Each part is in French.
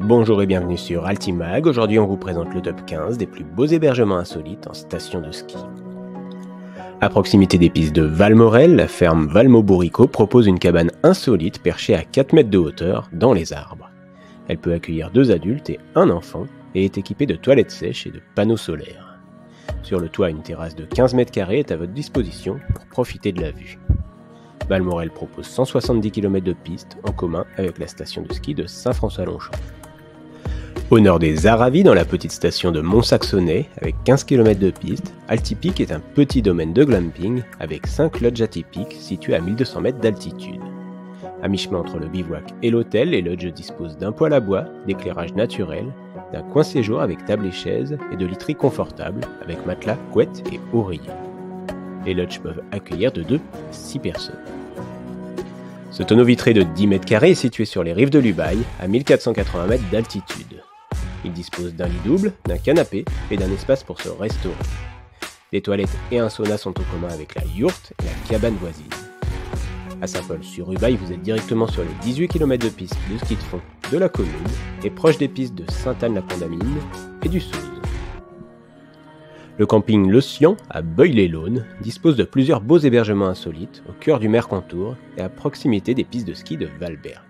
Bonjour et bienvenue sur Altimag. Aujourd'hui, on vous présente le top 15 des plus beaux hébergements insolites en station de ski. À proximité des pistes de Valmorel, la ferme Valmo-Bourrico propose une cabane insolite perchée à 4 mètres de hauteur dans les arbres. Elle peut accueillir 2 adultes et 1 enfant et est équipée de toilettes sèches et de panneaux solaires. Sur le toit, une terrasse de 15 mètres carrés est à votre disposition pour profiter de la vue. Valmorel propose 170 km de piste en commun avec la station de ski de Saint-François-Longchamp. Au nord des Aravis, dans la petite station de Mont-Saxonnet, avec 15 km de piste, Altipeak est un petit domaine de glamping avec 5 lodges atypiques situés à 1200 mètres d'altitude. À mi-chemin entre le bivouac et l'hôtel, les lodges disposent d'un poêle à bois, d'éclairage naturel, d'un coin séjour avec table et chaises et de literie confortable avec matelas, couettes et oreillers. Les lodges peuvent accueillir de 2 à 6 personnes. Ce tonneau vitré de 10 mètres carrés est situé sur les rives de l'Ubaye, à 1480 mètres d'altitude. Il dispose d'un lit double, d'un canapé et d'un espace pour se restaurer. Des toilettes et un sauna sont au commun avec la yourte et la cabane voisine. À Saint-Paul-sur-Ubaye, vous êtes directement sur les 18 km de piste de ski de fond de la commune et proche des pistes de Sainte-Anne-la-Condamine et du Souze. Le camping Le Sian, à Beuil-les-Launes, dispose de plusieurs beaux hébergements insolites au cœur du Mercantour et à proximité des pistes de ski de Valberg.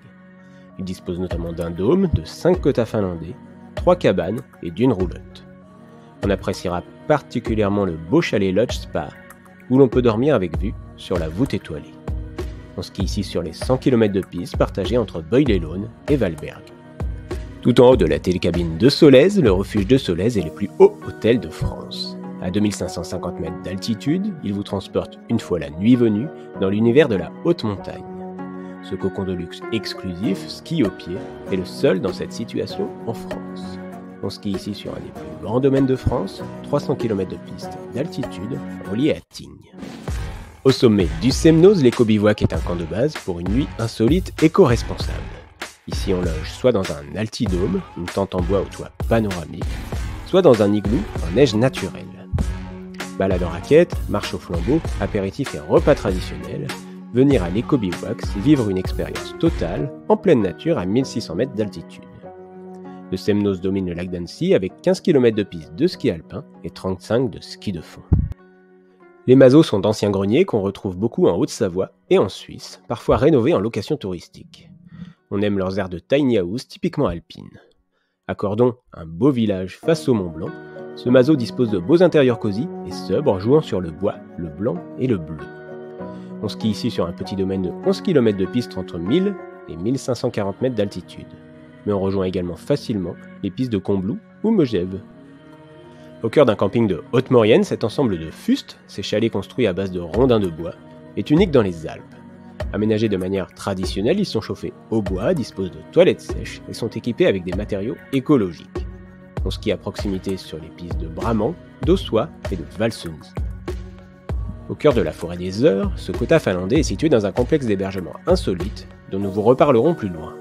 Il dispose notamment d'un dôme, de 5 quotas finlandais, 3 cabanes et d'une roulotte. On appréciera particulièrement le beau chalet Lodge Spa, où l'on peut dormir avec vue sur la voûte étoilée. On skie ici sur les 100 km de piste partagés entre Beuil-les-Launes et Valberg. Tout en haut de la télécabine de Solèze, le refuge de Solèze est le plus haut hôtel de France. À 2550 mètres d'altitude, il vous transporte une fois la nuit venue dans l'univers de la haute montagne. Ce cocon de luxe exclusif, ski au pied, est le seul dans cette situation en France. On skie ici sur un des plus grands domaines de France, 300 km de piste d'altitude relié à Tignes. Au sommet du Semnoz, l'éco-bivouac est un camp de base pour une nuit insolite éco-responsable. Ici on loge soit dans un altidôme, une tente en bois au toit panoramique, soit dans un igloo en neige naturelle. Balade en raquette, marche au flambeau, apéritif et repas traditionnels, venir à l'éco-bivouac, c'est vivre une expérience totale, en pleine nature à 1600 mètres d'altitude. Le Semnoz domine le lac d'Annecy avec 15 km de piste de ski alpin et 35 de ski de fond. Les Mazos sont d'anciens greniers qu'on retrouve beaucoup en Haute-Savoie et en Suisse, parfois rénovés en location touristique. On aime leurs aires de tiny house typiquement alpines. À Cordon, un beau village face au Mont Blanc, ce Mazo dispose de beaux intérieurs cosy et sobres jouant sur le bois, le blanc et le bleu. On skie ici sur un petit domaine de 11 km de piste entre 1000 et 1540 mètres d'altitude. Mais on rejoint également facilement les pistes de Combloux ou Megève. Au cœur d'un camping de Haute-Maurienne, cet ensemble de fustes, ces chalets construits à base de rondins de bois, est unique dans les Alpes. Aménagés de manière traditionnelle, ils sont chauffés au bois, disposent de toilettes sèches et sont équipés avec des matériaux écologiques. On skie à proximité sur les pistes de Bramant, d'Ossois et de Valseny. Au cœur de la forêt des Eures, ce quota finlandais est situé dans un complexe d'hébergement insolite dont nous vous reparlerons plus loin.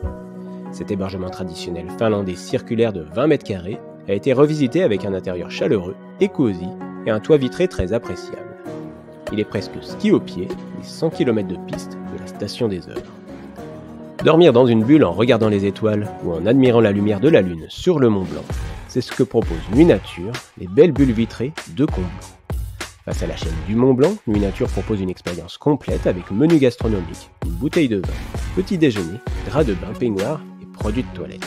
Cet hébergement traditionnel finlandais circulaire de 20 mètres carrés a été revisité avec un intérieur chaleureux et cosy et un toit vitré très appréciable. Il est presque ski au pied, les 100 km de piste de la station des Eures. Dormir dans une bulle en regardant les étoiles ou en admirant la lumière de la lune sur le Mont Blanc, c'est ce que propose Nuit Nature, les belles bulles vitrées de Combloux. Face à la chaîne du Mont Blanc, Nuit Nature propose une expérience complète avec menu gastronomique, une bouteille de vin, petit déjeuner, drap de bain, peignoir et produits de toilette.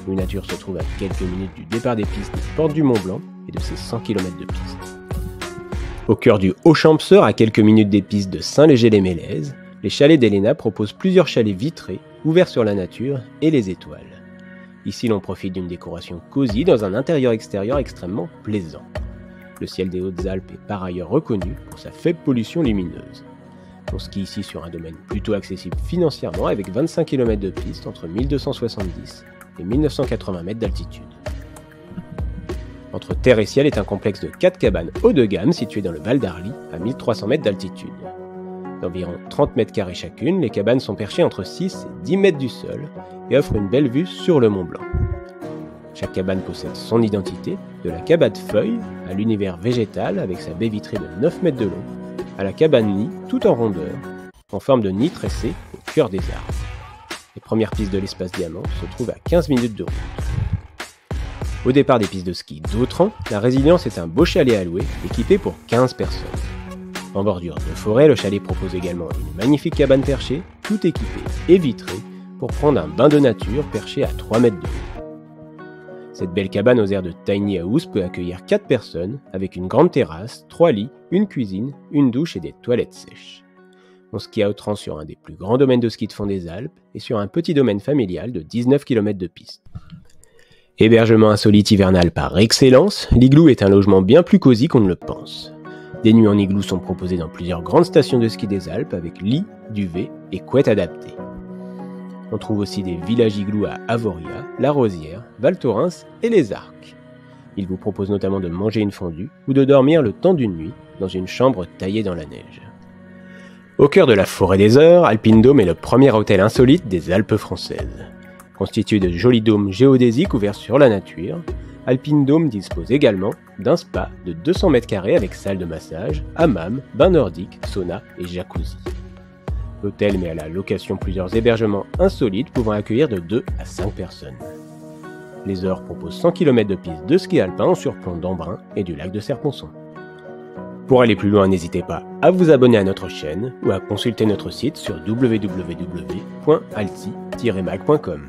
Nuit Nature se trouve à quelques minutes du départ des pistes des Portes du Mont Blanc et de ses 100 km de piste. Au cœur du Haut-Champseur, à quelques minutes des pistes de Saint-Léger-les-Mélèzes, les chalets d'Elena proposent plusieurs chalets vitrés, ouverts sur la nature et les étoiles. Ici, l'on profite d'une décoration cosy dans un intérieur-extérieur extrêmement plaisant. Le ciel des Hautes-Alpes est par ailleurs reconnu pour sa faible pollution lumineuse. On skie ici sur un domaine plutôt accessible financièrement avec 25 km de piste entre 1270 et 1980 mètres d'altitude. Entre terre et ciel est un complexe de 4 cabanes haut de gamme situé dans le Val d'Arly à 1300 mètres d'altitude. D'environ 30 mètres carrés chacune, les cabanes sont perchées entre 6 et 10 mètres du sol et offrent une belle vue sur le Mont Blanc. Chaque cabane possède son identité, de la cabane feuille à l'univers végétal avec sa baie vitrée de 9 mètres de long, à la cabane nid tout en rondeur, en forme de nid tressé au cœur des arbres. Les premières pistes de l'espace Diamant se trouvent à 15 minutes de route. Au départ des pistes de ski d'Autran, la Résilience est un beau chalet à louer, équipé pour 15 personnes. En bordure de forêt, le chalet propose également une magnifique cabane perchée, tout équipée et vitrée, pour prendre un bain de nature perché à 3 mètres de haut. Cette belle cabane aux airs de tiny house peut accueillir 4 personnes, avec une grande terrasse, 3 lits, une cuisine, une douche et des toilettes sèches. On skie à Autran sur un des plus grands domaines de ski de fond des Alpes et sur un petit domaine familial de 19 km de piste. Hébergement insolite hivernal par excellence, l'igloo est un logement bien plus cosy qu'on ne le pense. Des nuits en igloo sont proposées dans plusieurs grandes stations de ski des Alpes avec lit, duvet et couette adaptées. On trouve aussi des villages igloos à Avoria, La Rosière, Val Thorens et Les Arcs. Ils vous proposent notamment de manger une fondue ou de dormir le temps d'une nuit dans une chambre taillée dans la neige. Au cœur de la forêt des Eures, Alpine Dome est le premier hôtel insolite des Alpes françaises. Constitué de jolis dômes géodésiques ouverts sur la nature, Alpine Dome dispose également d'un spa de 200 m² avec salle de massage, hammam, bain nordique, sauna et jacuzzi. L'hôtel met à la location plusieurs hébergements insolites pouvant accueillir de 2 à 5 personnes. Les Eures proposent 100 km de pistes de ski alpin en surplomb d'Embrun et du lac de Serponçon. Pour aller plus loin, n'hésitez pas à vous abonner à notre chaîne ou à consulter notre site sur www.alti-mag.com.